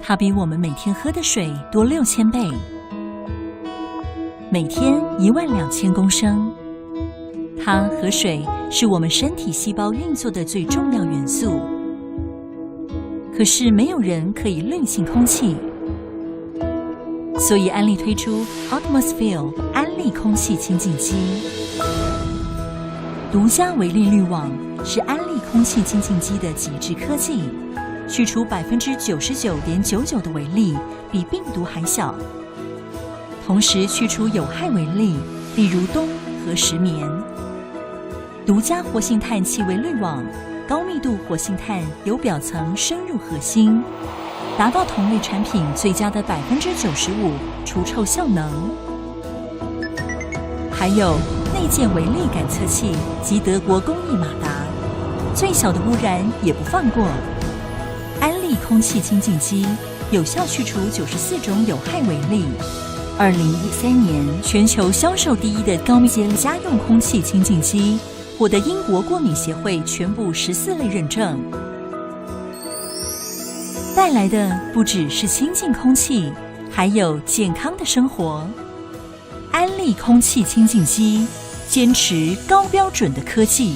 它比我们每天喝的水多6000倍，每天12000公升。它和水是我们身体细胞运作的最重要元素。可是没有人可以滤净空气，所以安利推出 Atmosphere 安利空气清净机。独家微粒滤网是安利空气清净机的极致科技，去除99.99%的微粒，比病毒还小。同时去除有害微粒，例如氡和石棉。独家活性炭气微滤网，高密度活性炭由表层深入核心，达到同类产品最佳的95%除臭效能。还有内建微粒感测器及德国工艺马达，最小的污染也不放过。安利空气清净机有效去除94种有害微粒。2013年全球销售第1的高密接家用空气清净机，获得英国过敏协会全部14类认证。带来的不只是清净空气，还有健康的生活。安利空气清净机，坚持高标准的科技。